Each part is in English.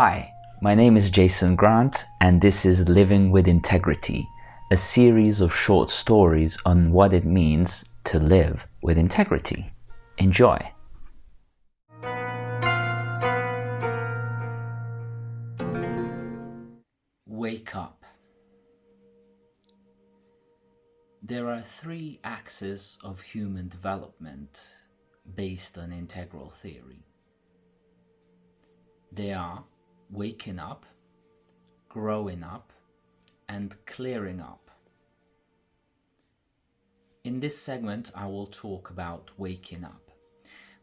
Hi, my name is Jason Grant, and this is Living with Integrity, a series of short stories on what it means to live with integrity. Enjoy! Wake up. There are three axes of human development based on integral theory. They are waking up, growing up, and clearing up. In this segment, I will talk about waking up.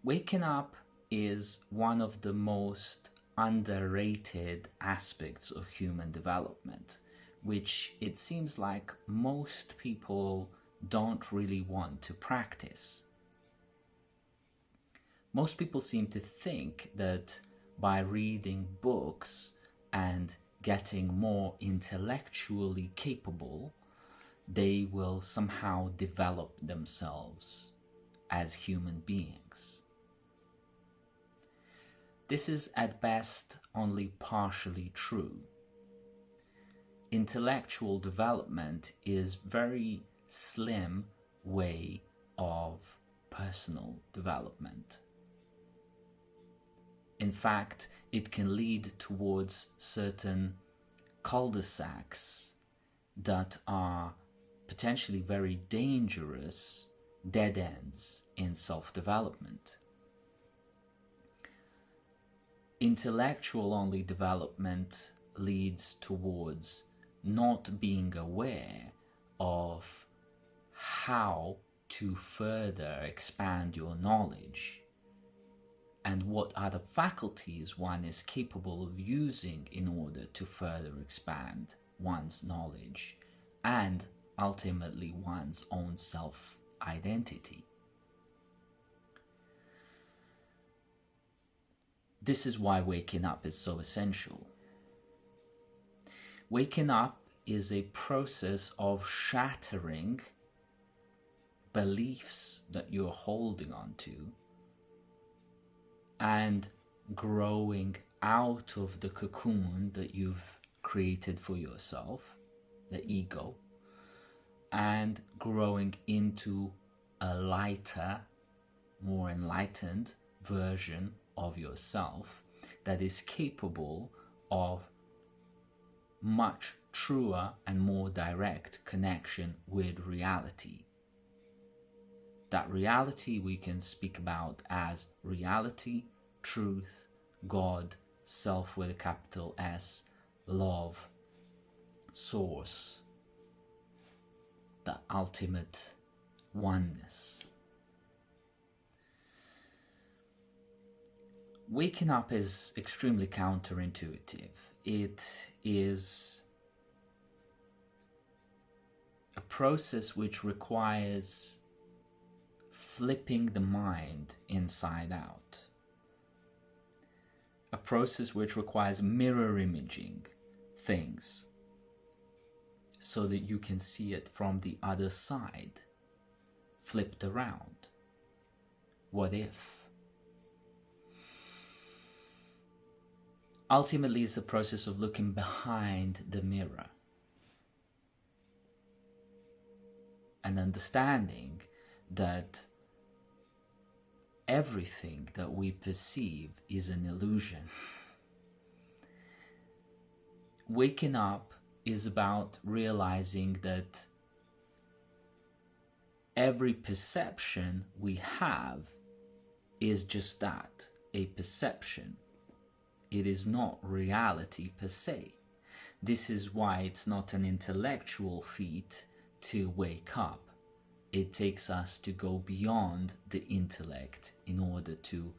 Waking up is one of the most underrated aspects of human development, which it seems like most people don't really want to practice. Most people seem to think that by reading books and getting more intellectually capable, they will somehow develop themselves as human beings. This is at best only partially true. Intellectual development is very slim way of personal development. In fact, it can lead towards certain cul-de-sacs that are potentially very dangerous dead ends in self-development. Intellectual only development leads towards not being aware of how to further expand your knowledge and what other faculties one is capable of using in order to further expand one's knowledge and ultimately one's own self-identity. This is why waking up is so essential. Waking up is a process of shattering beliefs that you're holding on to and growing out of the cocoon that you've created for yourself, the ego, and growing into a lighter, more enlightened version of yourself that is capable of much truer and more direct connection with reality. That reality we can speak about as reality, truth, God, self with a capital S, love, source, the ultimate oneness. Waking up is extremely counterintuitive. It is a process which requires flipping the mind inside out. A process which requires mirror imaging things so that you can see it from the other side, flipped around. What if? Ultimately, it's the process of looking behind the mirror and understanding that everything that we perceive is an illusion. Waking up is about realizing that every perception we have is just that, a perception. It is not reality per se. This is why it's not an intellectual feat to wake up. It takes us to go beyond the intellect in order to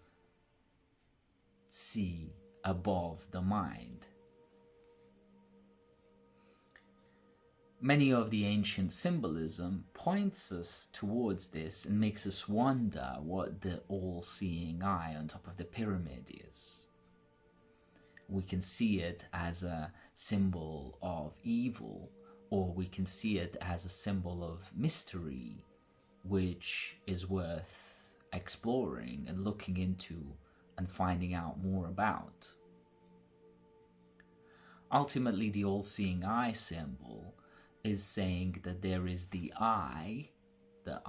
see above the mind. Many of the ancient symbolism points us towards this and makes us wonder what the all-seeing eye on top of the pyramid is. We can see it as a symbol of evil, or we can see it as a symbol of mystery, which is worth exploring and looking into and finding out more about. Ultimately, the all-seeing eye symbol is saying that there is the I, the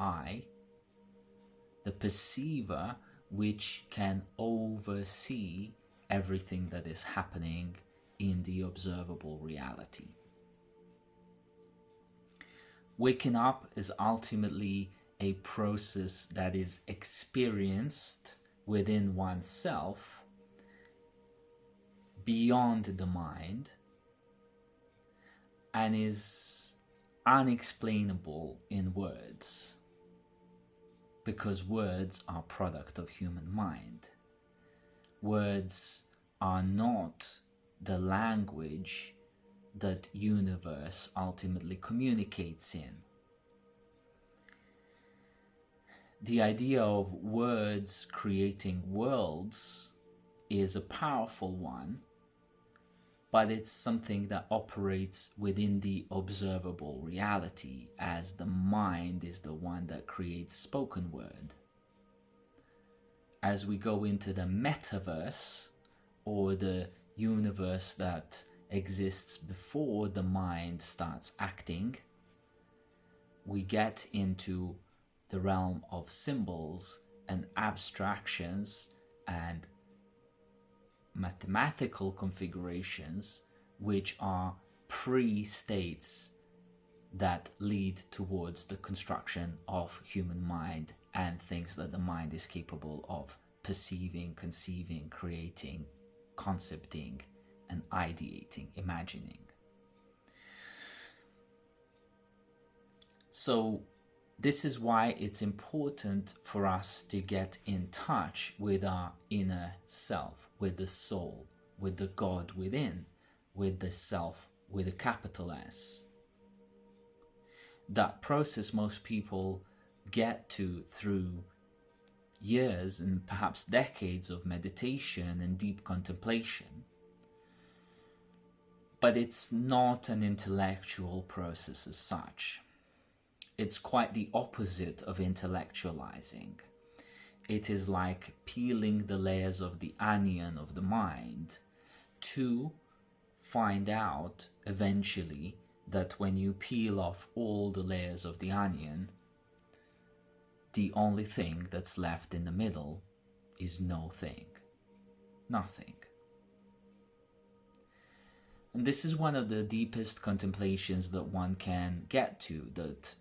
perceiver, which can oversee everything that is happening in the observable reality. Waking up is ultimately a process that is experienced within oneself, beyond the mind, and is unexplainable in words, because words are a product of human mind. Words are not the language that universe ultimately communicates in. The idea of words creating worlds is a powerful one, but it's something that operates within the observable reality, as the mind is the one that creates spoken word. As we go into the metaverse, or the universe that exists before the mind starts acting, we get into the realm of symbols and abstractions and mathematical configurations, which are pre-states that lead towards the construction of human mind and things that the mind is capable of perceiving, conceiving, creating, concepting, and ideating, imagining. So this is why it's important for us to get in touch with our inner self, with the soul, with the God within, with the self with a capital S. That process most people get to through years and perhaps decades of meditation and deep contemplation. But it's not an intellectual process as such. It's quite the opposite of intellectualizing. It is like peeling the layers of the onion of the mind to find out eventually that when you peel off all the layers of the onion, the only thing that's left in the middle is no thing, nothing. And this is one of the deepest contemplations that one can get to, that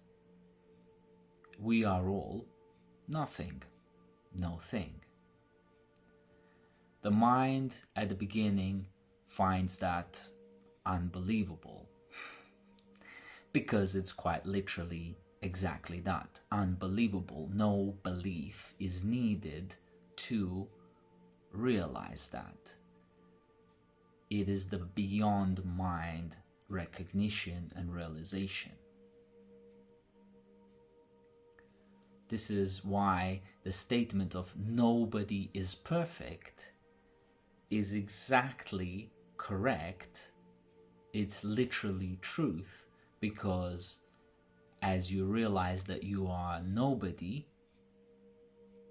we are all nothing, no thing. The mind at the beginning finds that unbelievable because it's quite literally exactly that, unbelievable. No belief is needed to realize that. It is the beyond mind recognition and realization. This is why the statement of nobody is perfect is exactly correct. It's literally truth, because as you realize that you are nobody,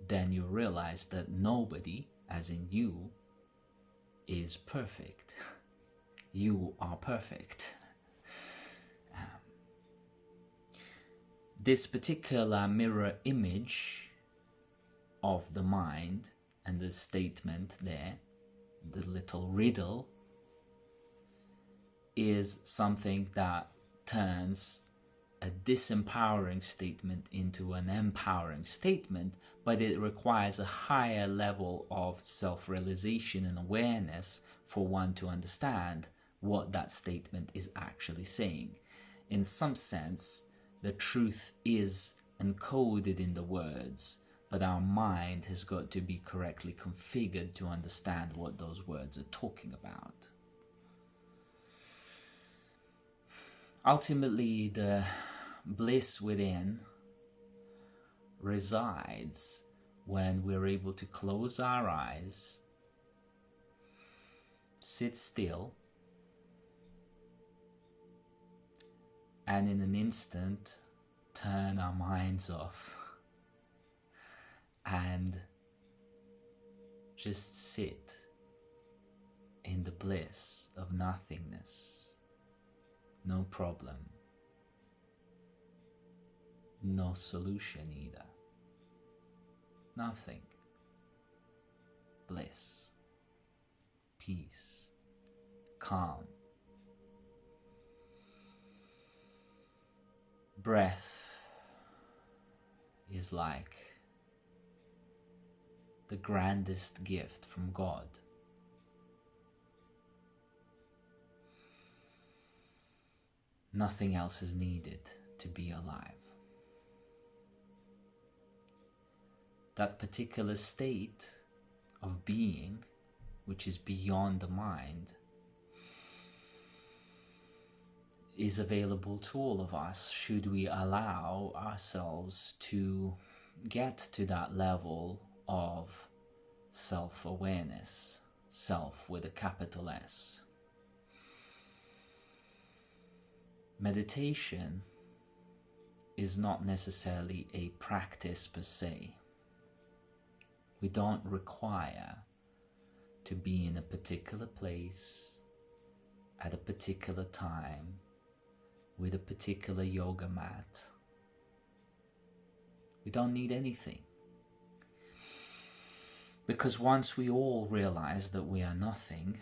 then you realize that nobody, as in you, is perfect. You are perfect. This particular mirror image of the mind and the statement there, the little riddle, is something that turns a disempowering statement into an empowering statement, but it requires a higher level of self-realization and awareness for one to understand what that statement is actually saying. In some sense, the truth is encoded in the words, but our mind has got to be correctly configured to understand what those words are talking about. Ultimately, the bliss within resides when we're able to close our eyes, sit still, and in an instant turn our minds off and just sit in the bliss of nothingness. No problem. No solution either. Nothing. Bliss. Peace. Calm. Breath is like the grandest gift from God. Nothing else is needed to be alive. That particular state of being, which is beyond the mind, is available to all of us should we allow ourselves to get to that level of self-awareness, self with a capital S. Meditation is not necessarily a practice per se. We don't require to be in a particular place at a particular time with a particular yoga mat. We don't need anything. Because once we all realize that we are nothing,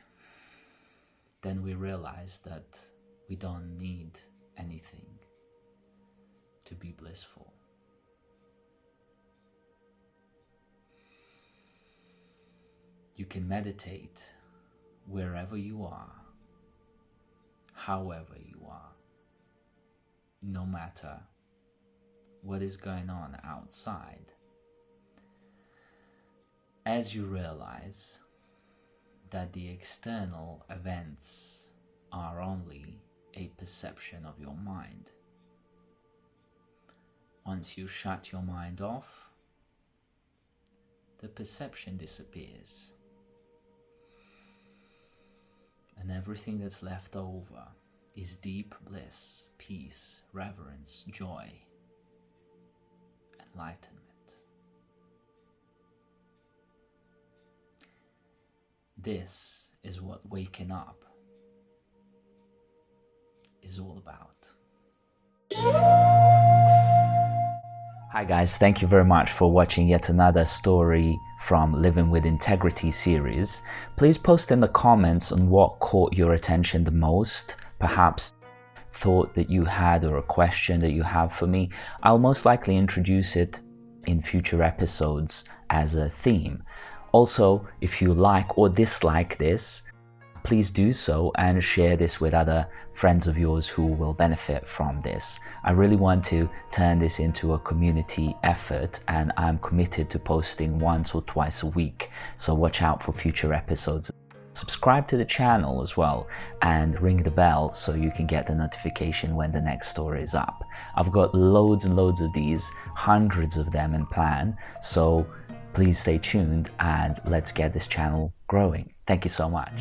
then we realize that we don't need anything to be blissful. You can meditate wherever you are, however you are, no matter what is going on outside, as you realize that the external events are only a perception of your mind. Once you shut your mind off, the perception disappears. And everything that's left over is deep bliss, peace, reverence, joy, enlightenment. This is what waking up is all about. Hi guys, thank you very much for watching yet another story from Living with Integrity series. Please post in the comments on what caught your attention the most, perhaps thought that you had or a question that you have for me. I'll most likely introduce it in future episodes as a theme. Also, if you like or dislike this, please do so and share this with other friends of yours who will benefit from this. I really want to turn this into a community effort, and I'm committed to posting once or twice a week, so watch out for future episodes. Subscribe to the channel as well and ring the bell so you can get the notification when the next story is up. I've got loads and loads of these, hundreds of them in plan, so please stay tuned and let's get this channel growing. Thank you so much.